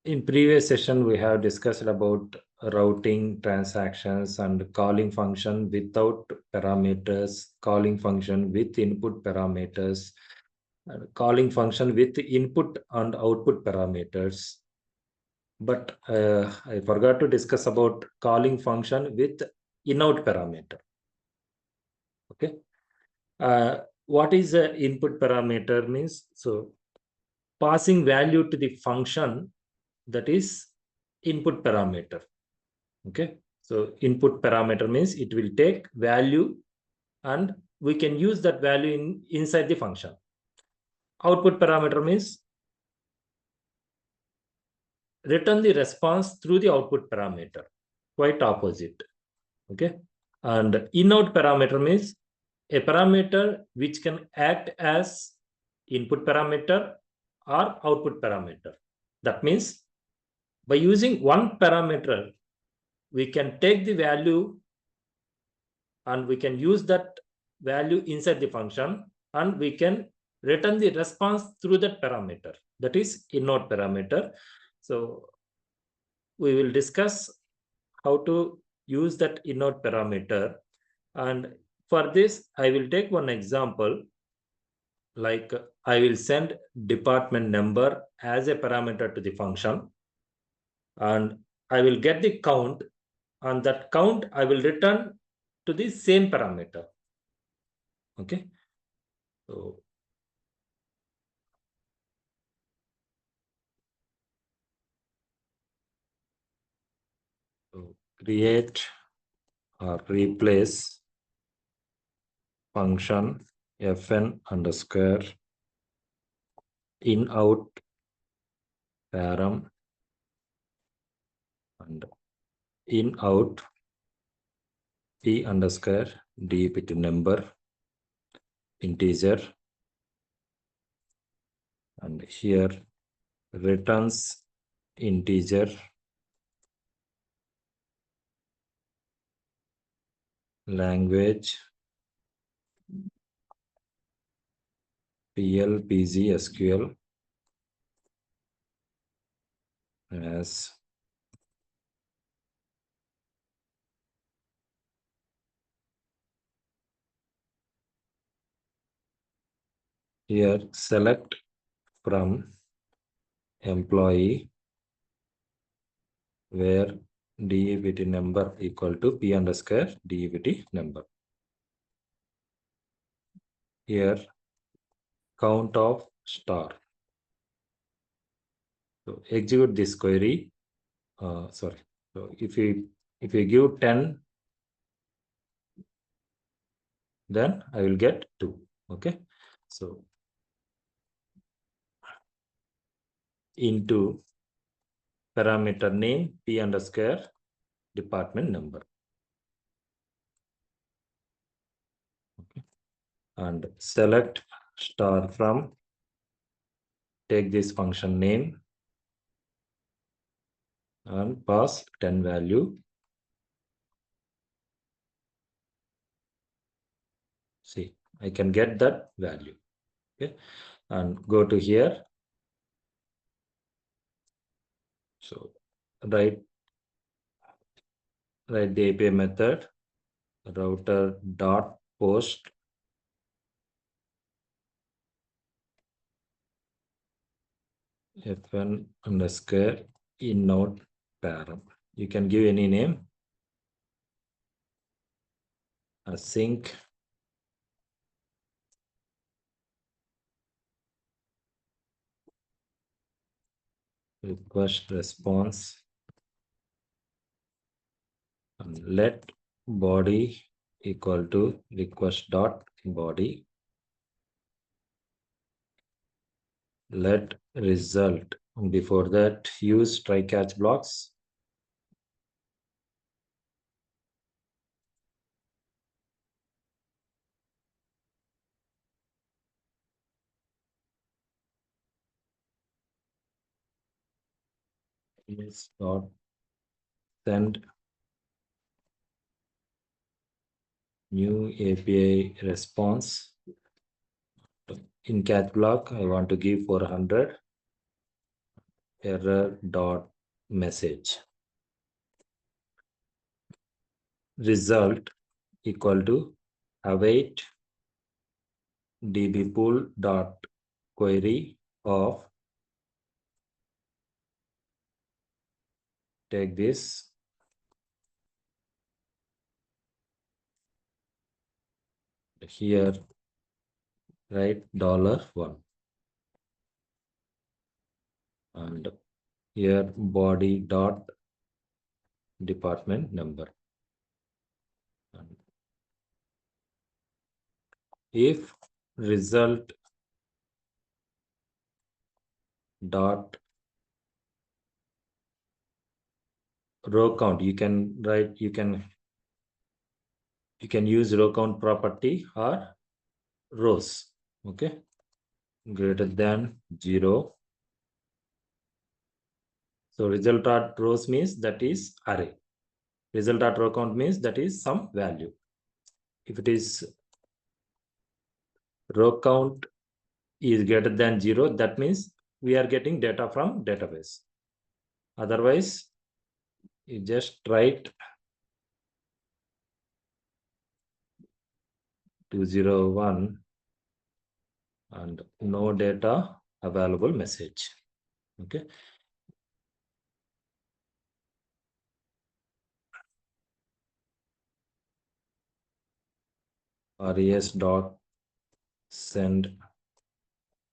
In previous session, we have discussed about routing transactions and calling function without parameters, calling function with input parameters, calling function with input and output parameters. But I forgot to discuss about calling function with inout parameter. Okay. What is a input parameter means? So passing value to the function, that is input parameter. Okay. So input parameter means it will take value and we can use that value inside the function. Output parameter means return the response through the output parameter. Quite opposite. Okay. And inout parameter means a parameter which can act as input parameter or output parameter. That means by using one parameter, we can take the value and we can use that value inside the function and we can return the response through that parameter. That is inout parameter. So we will discuss how to use that inout parameter. And for this, I will take one example. Like I will send department number as a parameter to the function and I will get the count, and that count I will return to the same parameter. Okay. So create or replace function fn underscore in out param and in out p underscore dpt number integer, and here returns integer language plpg sql as here select from employee where dpt number equal to p underscore dpt number. Here count of star. So execute this query. Sorry. So if you give 10, then I will get 2. Okay. So into parameter name p underscore department number. Okay. And select star from, take this function name and pass 10 value. See, I can get that value. Okay. And go to here. So write the API method router dot post fn underscore inout param. You can give any name. Async request response and let body equal to request dot body. Let result. Before that, use try catch blocks. Is dot send new API response. In catch block, I want to give 400. error dot message. Result equal to await dbpool dot query of, take this, here write $1 and here body dot department number. And if result dot row count, you can write, you can use row count property or rows, okay, greater than 0. So result dot rows means that is array. Result dot row count means that is some value. If it is row count is greater than 0, that means we are getting data from database. Otherwise, you just write 201 and no data available message. Okay. res dot send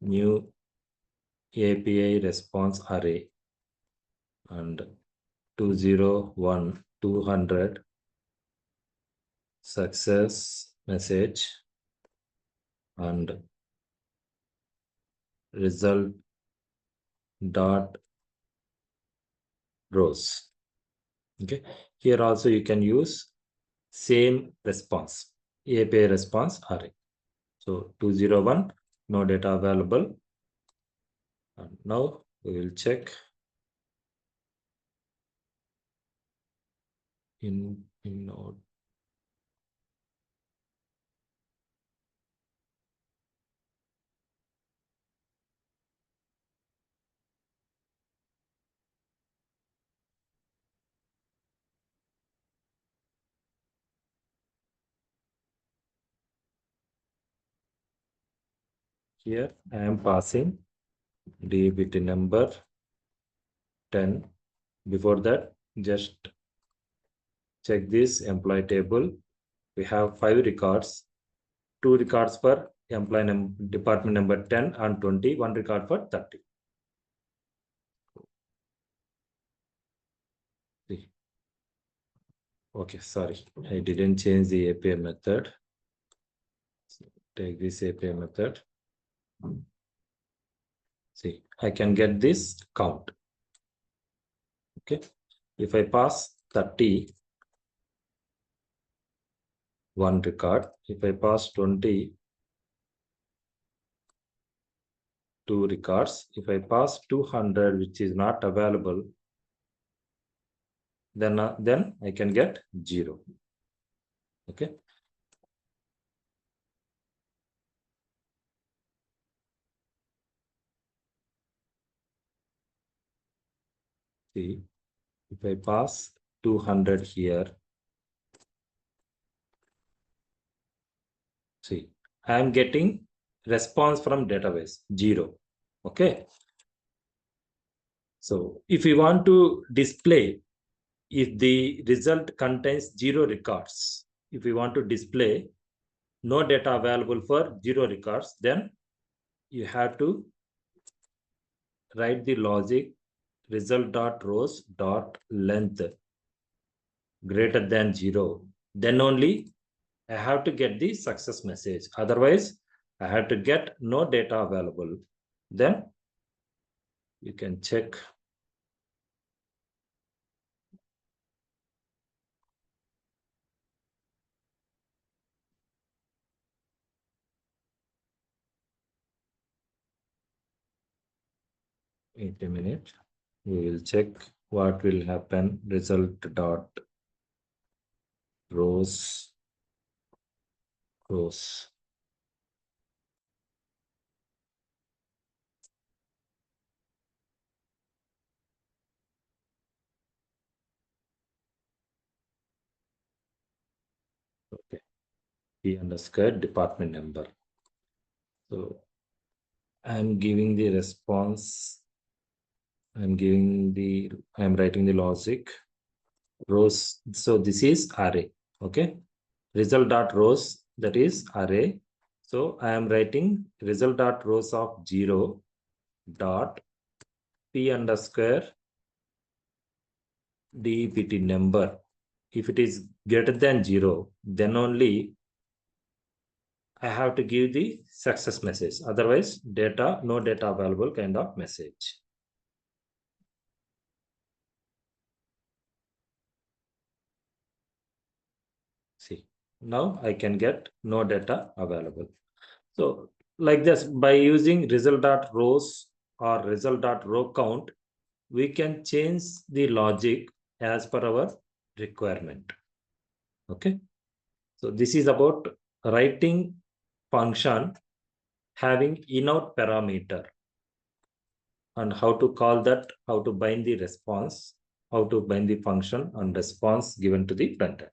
new API response array and 201 200 success message and result dot rows. Okay, here also you can use same response, API response array. So 201 no data available. And now we will check in inout. Here I am passing dbt number 10. Before that, just check this employee table. We have 5 records, 2 records for employee department number 10 and 20, 1 record for 30. See. Okay, sorry, I didn't change the API method. So take this API method. See, I can get this count. Okay, if I pass 30, 1 record. If I pass 20, 2 records. If I pass 200, which is not available, then I can get 0. Okay. See, if I pass 200 here, see, I am getting response from database 0. Okay. So if we want to display, if the result contains 0 records, if we want to display no data available for 0 records, then you have to write the logic result dot rows dot length greater than 0. Then only I have to get the success message. Otherwise, I have to get no data available. Then you can check. Wait a minute. We will check what will happen. Result dot rows. P underscore department number. So I'm giving the response. I'm writing the logic rows. So this is array. Okay. Result dot rows, that is array. So I am writing result dot rows of 0 dot P underscore DEPT number. If it is greater than 0, then only I have to give the success message. Otherwise, no data available kind of message. See, now I can get no data available. So like this, by using result.rows or result.row count, we can change the logic as per our requirement. Okay. So this is about writing function having inout parameter and how to call that, how to bind the response, how to bind the function and response given to the front end.